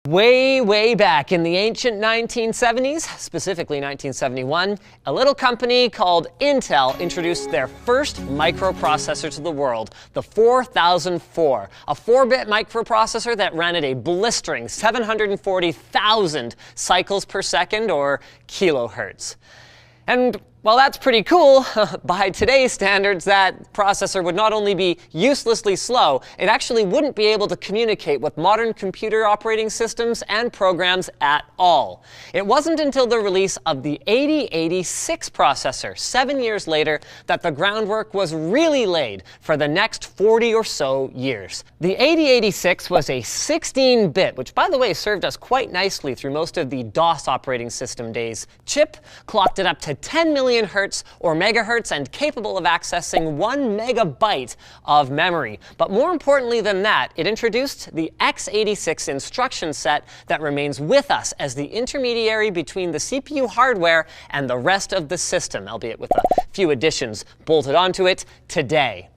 Way back in the ancient 1970s, specifically 1971, a little company called Intel introduced their first microprocessor to the world, the 4004, a 4-bit microprocessor that ran at a blistering 740,000 cycles per second, or kilohertz. And while that's pretty cool, by today's standards, that processor would not only be uselessly slow, it actually wouldn't be able to communicate with modern computer operating systems and programs at all. It wasn't until the release of the 8086 processor, 7 years later, that the groundwork was really laid for the next 40 or so years. The 8086 was a 16-bit, which by the way served us quite nicely through most of the DOS operating system days, chip, clocked it up to 10 million hertz or megahertz and capable of accessing 1 megabyte of memory. But more importantly than that, it introduced the x86 instruction set that remains with us as the intermediary between the CPU hardware and the rest of the system, albeit with a few additions bolted onto it today.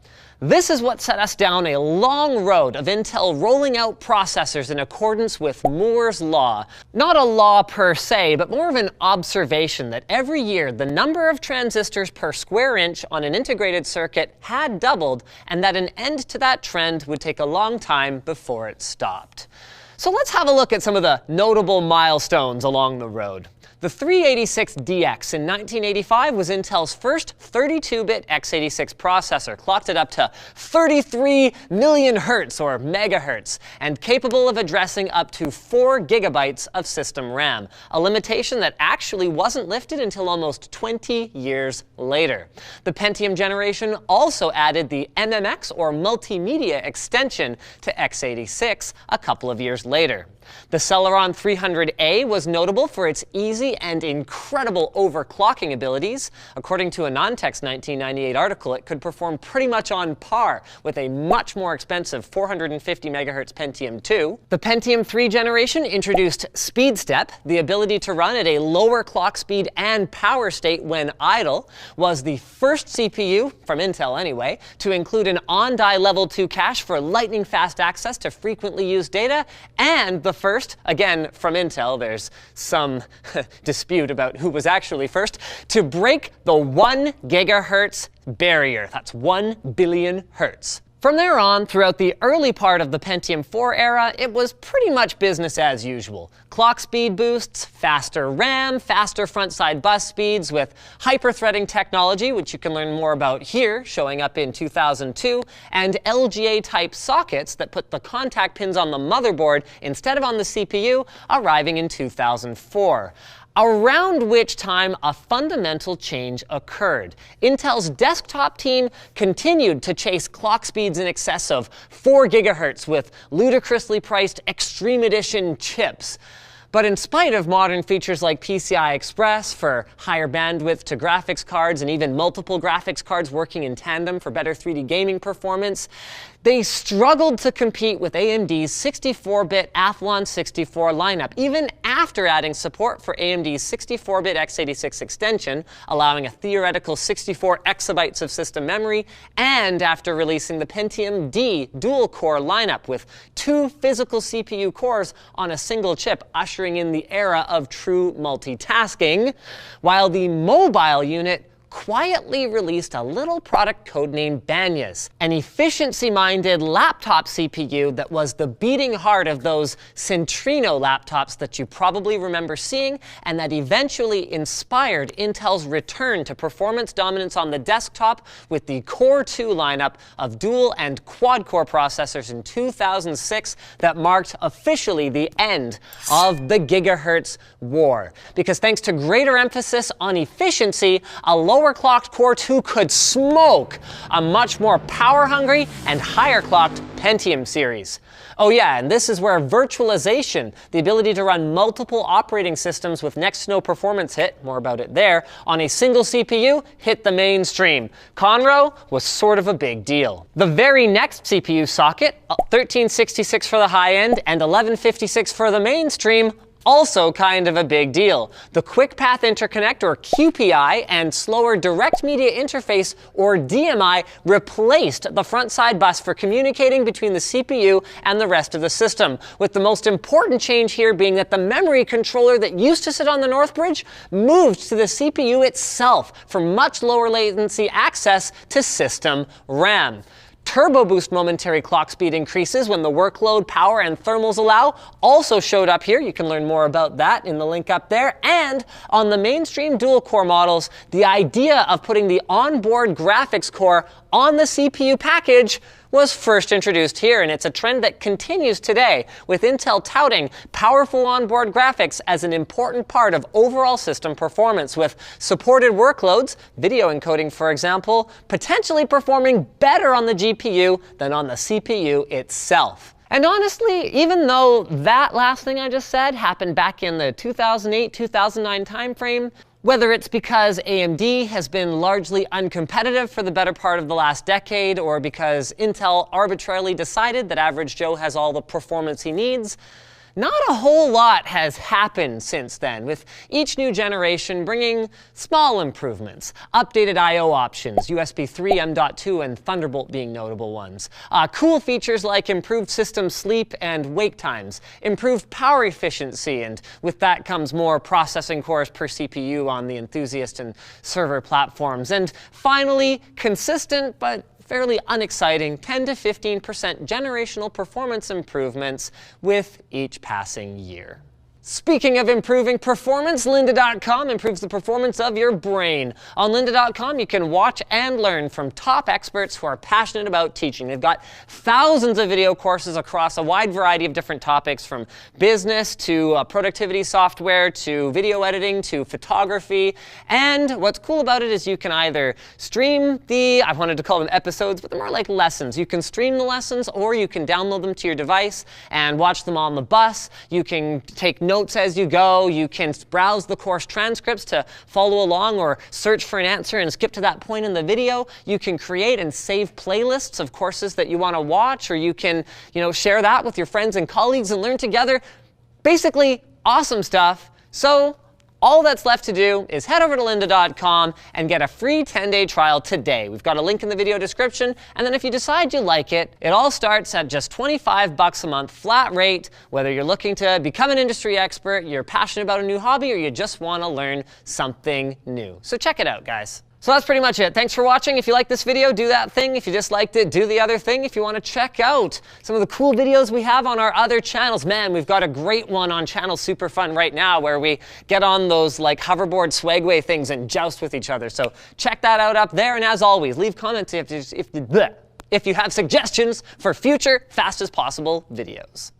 This is what set us down a long road of Intel rolling out processors in accordance with Moore's Law. Not a law per se, but more of an observation that every year the number of transistors per square inch on an integrated circuit had doubled, and that an end to that trend would take a long time before it stopped. So let's have a look at some of the notable milestones along the road. The 386DX in 1985 was Intel's first 32-bit x86 processor, clocked it up to 33 million hertz or megahertz, and capable of addressing up to 4 gigabytes of system RAM, a limitation that actually wasn't lifted until almost 20 years later. The Pentium generation also added the MMX or multimedia extension to x86 a couple of years later. The Celeron 300A was notable for its easy and incredible overclocking abilities. According to a Nontext 1998 article, it could perform pretty much on par with a much more expensive 450 MHz Pentium 2. The Pentium 3 generation introduced SpeedStep, the ability to run at a lower clock speed and power state when idle, was the first CPU, from Intel anyway, to include an on-die level 2 cache for lightning-fast access to frequently used data, and the first, again from Intel, there's some dispute about who was actually first, to break the 1 gigahertz barrier. That's 1 billion hertz. From there on, throughout the early part of the Pentium 4 era, it was pretty much business as usual. Clock speed boosts, faster RAM, faster front-side bus speeds with hyper-threading technology, which you can learn more about here, showing up in 2002, and LGA-type sockets that put the contact pins on the motherboard instead of on the CPU, arriving in 2004. Around which time a fundamental change occurred. Intel's desktop team continued to chase clock speeds in excess of 4 gigahertz with ludicrously priced Extreme Edition chips. But in spite of modern features like PCI Express for higher bandwidth to graphics cards and even multiple graphics cards working in tandem for better 3D gaming performance, they struggled to compete with AMD's 64-bit Athlon 64 lineup, even after adding support for AMD's 64-bit x86 extension, allowing a theoretical 64 exabytes of system memory, and after releasing the Pentium D dual-core lineup with 2 physical CPU cores on a single chip, ushering in the era of true multitasking, while the mobile unit quietly released a little product codenamed Banyas, an efficiency-minded laptop CPU that was the beating heart of those Centrino laptops that you probably remember seeing, and that eventually inspired Intel's return to performance dominance on the desktop with the Core 2 lineup of dual and quad-core processors in 2006 that marked officially the end of the gigahertz war. Because thanks to greater emphasis on efficiency, a lower clocked Core 2 could smoke a much more power-hungry and higher-clocked Pentium series. Oh yeah, and this is where virtualization, the ability to run multiple operating systems with next to no performance hit, more about it there, on a single CPU, hit the mainstream. Conroe was sort of a big deal. The very next CPU socket, 1366 for the high end and 1156 for the mainstream, also kind of a big deal. The Quick Path Interconnect, or QPI, and Slower Direct Media Interface, or DMI, replaced the front-side bus for communicating between the CPU and the rest of the system, with the most important change here being that the memory controller that used to sit on the North Bridge moved to the CPU itself for much lower latency access to system RAM. Turbo Boost momentary clock speed increases when the workload, power, and thermals allow also showed up here. You can learn more about that in the link up there. And on the mainstream dual-core models, the idea of putting the onboard graphics core on the CPU package was first introduced here, and it's a trend that continues today, with Intel touting powerful onboard graphics as an important part of overall system performance, with supported workloads, video encoding for example, potentially performing better on the GPU than on the CPU itself. And honestly, even though that last thing I just said happened back in the 2008-2009 timeframe, whether it's because AMD has been largely uncompetitive for the better part of the last decade, or because Intel arbitrarily decided that average Joe has all the performance he needs, not a whole lot has happened since then, with each new generation bringing small improvements. Updated I/O options, USB 3, M.2, and Thunderbolt being notable ones. Cool features like improved system sleep and wake times, improved power efficiency, and with that comes more processing cores per CPU on the enthusiast and server platforms. And finally, consistent but fairly unexciting 10 to 15% generational performance improvements with each passing year. Speaking of improving performance, lynda.com improves the performance of your brain. On lynda.com, you can watch and learn from top experts who are passionate about teaching. They've got thousands of video courses across a wide variety of different topics, from business to productivity software to video editing to photography. And what's cool about it is you can either stream I wanted to call them episodes, but they're more like lessons. You can stream the lessons, or you can download them to your device and watch them on the bus. You can take notes as you go. You can browse the course transcripts to follow along, or search for an answer and skip to that point in the video. You can create and save playlists of courses that you want to watch, or you can, share that with your friends and colleagues and learn together. Basically, awesome stuff. So all that's left to do is head over to lynda.com and get a free 10-day trial today. We've got a link in the video description, and then if you decide you like it, it all starts at just $25 a month flat rate, whether you're looking to become an industry expert, you're passionate about a new hobby, or you just want to learn something new. So check it out, guys. So that's pretty much it. Thanks for watching. If you liked this video, do that thing. If you disliked it, do the other thing. If you want to check out some of the cool videos we have on our other channels, man, we've got a great one on Channel Super Fun right now where we get on those like hoverboard swagway things and joust with each other. So check that out up there. And as always, leave comments if you have suggestions for future fast as possible videos.